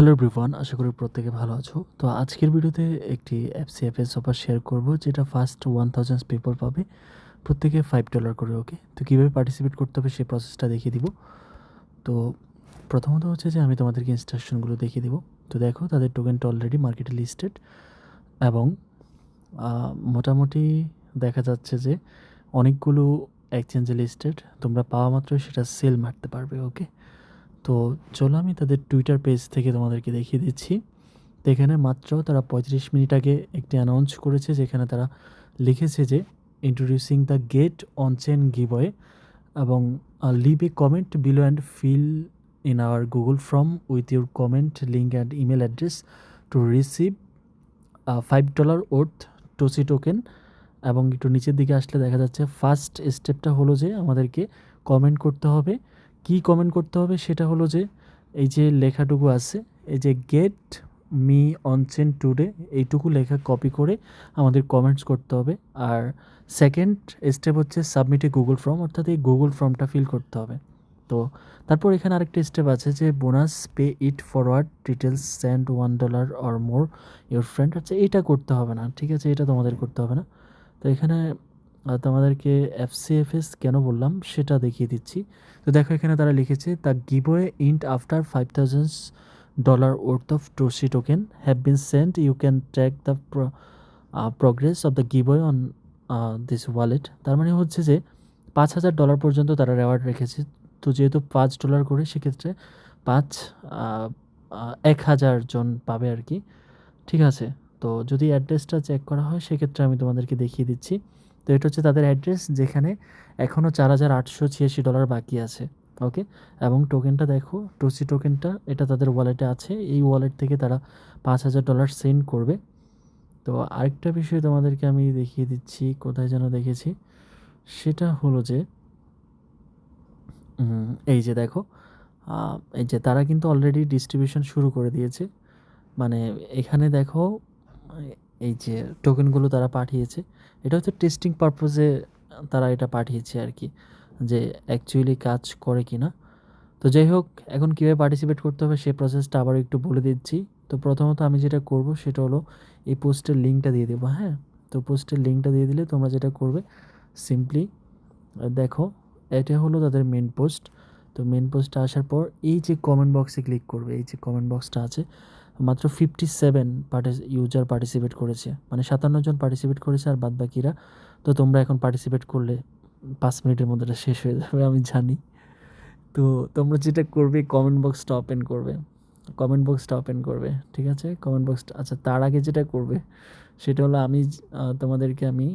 Hello everyone, আশা করি প্রত্যেকে ভালো আছো। তো আজকের ভিডিওতে একটি এফসিএফএস অফার শেয়ার করব, যেটা ফার্স্ট 1000 পিপল পাবে, প্রত্যেকে $5 করে। ওকে, তো কীভাবে পার্টিসিপেট করতে হবে সেই প্রসেসটা দেখিয়ে দিব। তো প্রথমত হচ্ছে যে আমি তোমাদেরকে ইনস্ট্রাকশনগুলো দেখিয়ে দিব। তো দেখো, তাদের টোকেনটা অলরেডি মার্কেটে লিস্টেড এবং মোটামুটি দেখা যাচ্ছে যে অনেকগুলো এক্সচেঞ্জে লিস্টেড। তোমরা পাওয়া মাত্রই সেটা সেল মারতে পারবে। ওকে, তো চলো আমি তাদের টুইটার পেজ থেকে তোমাদেরকে দেখিয়ে দিচ্ছি। তো এখানে মাত্র তারা 35 মিনিট আগে একটি অ্যানাউন্স করেছে, যেখানে তারা লিখেছে যে introducing the gate on chain giveaway এবং leave a comment below and fill in our Google form with your comment link and email address to receive $5 worth Tosi token. এবং একটু নিচের দিকে আসলে দেখা যাচ্ছে ফার্স্ট স্টেপটা হলো যে আমাদেরকে কমেন্ট করতে হবে। কি কমেন্ট করতে হবে সেটা হলো যে এই যে লেখাটুকু আছে, এই যে get me on chain today, এইটুকু লেখা কপি করে আমাদের কমেন্টস করতে হবে। আর সেকেন্ড স্টেপ হচ্ছে সাবমিট এ গুগল ফর্ম, অর্থাৎ এই গুগল ফর্মটা ফিল করতে হবে। তো তারপর এখানে আরেকটা স্টেপ আছে যে bonus pay it forward details send $1 or more your friend. আচ্ছা, এটা করতে হবে না, ঠিক আছে, এটা তোমাদের করতে হবে না। তো এখানে তোমাদেরকে এফসিএফএস কেন বললাম সেটা দেখিয়ে দিচ্ছি। তো দেখো, এখানে তারা লিখেছে the giveaway end after $5,000 worth of Tosi token have been sent, you can track the progress of the giveaway on this wallet. তার মানে হচ্ছে যে $5,000 পর্যন্ত তারা রেওয়ার্ড রেখেছে। তো যেহেতু $5 করে, সেক্ষেত্রে 1,000 জন পাবে আর কি, ঠিক আছে। তো যদি অ্যাড্রেসটা চেক করা হয় সেক্ষেত্রে আমি তোমাদেরকে দেখিয়ে দিচ্ছি। তো এটা হচ্ছে তাদের অ্যাড্রেস, যেখানে এখনও $4,886 বাকি আছে। ওকে, এবং টোকেনটা দেখো, টোসি টোকেনটা এটা তাদের ওয়ালেটে আছে। এই ওয়ালেট থেকে তারা $5,000 সেন্ড করবে। তো আরেকটা বিষয় তোমাদেরকে আমি দেখিয়ে দিচ্ছি, কোথায় যেন দেখেছি, সেটা হলো যে এই যে দেখো, এই যে তারা কিন্তু অলরেডি ডিস্ট্রিবিউশন শুরু করে দিয়েছে। মানে এখানে দেখো, এই যে টোকেনগুলো তারা পাঠিয়েছে, এটা হচ্ছে টেস্টিং পারপোজে তারা এটা পাঠিয়েছে আর কি, যে অ্যাকচুয়ালি কাজ করে কি না। তো যাই হোক, এখন কীভাবে পার্টিসিপেট করতে হবে সেই প্রসেসটা আবার একটু বলে দিচ্ছি। তো প্রথমত আমি যেটা করব সেটা হলো এই পোস্টের লিঙ্কটা দিয়ে দেবো। হ্যাঁ, তো পোস্টের লিঙ্কটা দিয়ে দিলে তোমরা যেটা করবে, সিম্পলি দেখো, এটা হলো তাদের মেন পোস্ট। তো মেন পোস্টে আসার পর এই যে কমেন্ট বক্সে ক্লিক করবে, এই যে কমেন্ট বক্সটা আছে, মাত্র 57 ইউজার পার্টিসিপেট করেছে, মানে 57 জন পার্টিসিপেট করেছে, আর বাদ বাকিরা। তো তোমরা এখন পার্টিসিপেট করলে 5 মিনিটের মধ্যে এটা শেষ হয়ে যাবে, আমি জানি। তো তোমরা যেটা করবে, কমেন্ট বক্সটা ওপেন করবে, কমেন্ট বক্সটা ওপেন করবে, ঠিক আছে, কমেন্ট বক্সটা। আচ্ছা, তার আগে যেটা করবে সেটা হলো আমি তোমাদেরকে আমি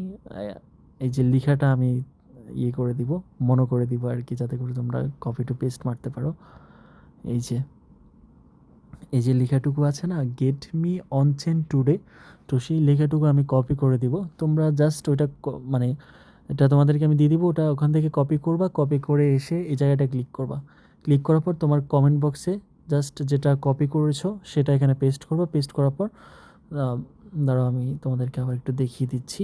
এই যে লেখাটা আমি ইয়ে করে দিব, মনে করে দিব আর কি, যাতে করে তোমরা কপি টু পেস্ট মারতে পারো। এই যে এই যে লেখাটুকু আছে না, get me on chain today, তো সেই লেখাটুকু আমি কপি করে দিব। তোমরা জাস্ট ওইটা মানে এটা তোমাদেরকে আমি দিয়ে দিব, ওটা ওখান থেকে কপি করবা, কপি করে এসে এই জায়গাটা ক্লিক করবা। ক্লিক করার পর তোমার কমেন্ট বক্সে জাস্ট যেটা কপি করেছো সেটা এখানে পেস্ট করবা। পেস্ট করার পর দাঁড়াও, আমি তোমাদেরকে আবার একটু দেখিয়ে দিচ্ছি।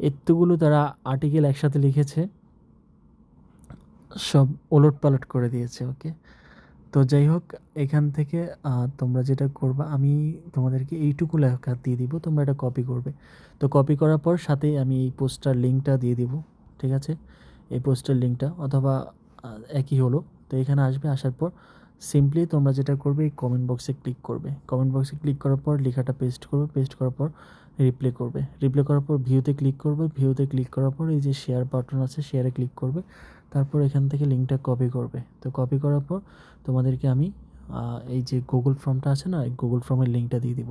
এতগুলো তারা আর্টিকেল একসাথে লিখেছে, সব ওলট পালট করে দিয়েছে। ওকে, তো যাই হোক, এখান থেকে তোমরা যেটা করবা, আমি তোমাদেরকে এইটুকু লেখা দিয়ে দিব, তোমরা এটা কপি করবে। তো কপি করার পর সাথে আমি এই পোস্টার লিঙ্কটা দিয়ে দিব, ঠিক আছে, এই পোস্টার লিঙ্কটা, অথবা একই হলো। তো এখানে আসবে, আসার পর সিম্পলি তোমরা যেটা করবে, এই কমেন্ট বক্সে ক্লিক করবে। কমেন্ট বক্সে ক্লিক করার পর লেখাটা পেস্ট করবে, পেস্ট করার পর রিপ্লে করবে, রিপ্লে করার পর ভিউতে ক্লিক করবে, ভিউতে ক্লিক করার পর এই যে শেয়ার বাটন আছে, শেয়ারে ক্লিক করবে। তারপর এখান থেকে লিঙ্কটা কপি করবে। তো কপি করার পর তোমাদেরকে আমি এই যে গুগল ফর্মটা আছে না, গুগল ফর্মের লিঙ্কটা দিয়ে দিব।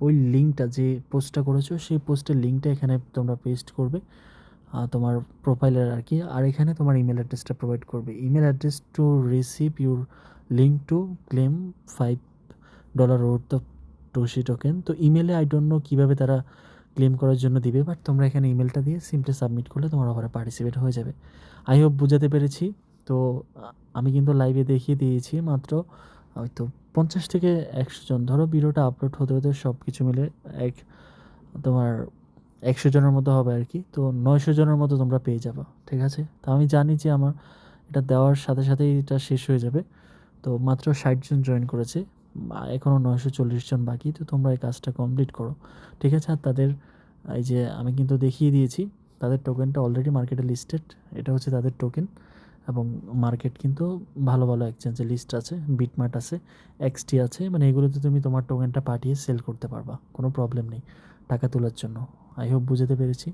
ওই লিঙ্কটা, যে পোস্টটা করেছো সেই পোস্টের লিঙ্কটা এখানে তোমরা পেস্ট করবে, তোমার প্রোফাইলের আর কি। আর এখানে তোমার ইমেল অ্যাড্রেসটা প্রোভাইড করবে, email address to receive your link to claim $5 worth of Tosi token. তো ইমেলে আই ডোন্ট নো কীভাবে তারা ক্লেম করার জন্য দিবে, বাট তোমরা এখানে ইমেলটা দিয়ে সিম্পলি সাবমিট করলে তোমার ওভারে পার্টিসিপেট হয়ে যাবে। আই হোপ বুঝাতে পেরেছি। তো আমি কিন্তু লাইভে দেখিয়ে দিয়েছি, মাত্র হয়তো 50 থেকে 100 জন, ধরো ভিডিওটা আপলোড হতে হতে সব কিছু মিলে তোমার 100 জনের মতো হবে আর কি। তো 900 জনের মতো তোমরা পেয়ে যাবা, ঠিক আছে। তো আমি জানি যে আমার এটা দেওয়ার সাথে সাথেই এটা শেষ হয়ে যাবে। তো মাত্র 60 জন জয়েন করেছে, এখনও 940 জন বাকি। তো তোমরা এই কাজটা কমপ্লিট করো, ঠিক আছে? আর তাদের এই যে আমি কিন্তু দেখিয়ে দিয়েছি, তাদের টোকেনটা অলরেডি মার্কেটে লিস্টেড। এটা হচ্ছে তাদের টোকেন, এবং মার্কেট কিন্তু ভালো ভালো এক্সচেঞ্জে লিস্ট আছে, বিটমার্ট আছে, এক্সটি আছে। মানে এগুলোতে তুমি তোমার টোকেনটা পাঠিয়ে সেল করতে পারবা, কোনো প্রবলেম নেই টাকা তোলার জন্য। আই হোপ বুঝাতে পেরেছি।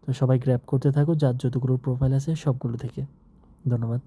তো সবাই গ্র্যাব করতে থাকো, যার যতগুলো প্রোফাইল আছে সবগুলো থেকে। ধন্যবাদ।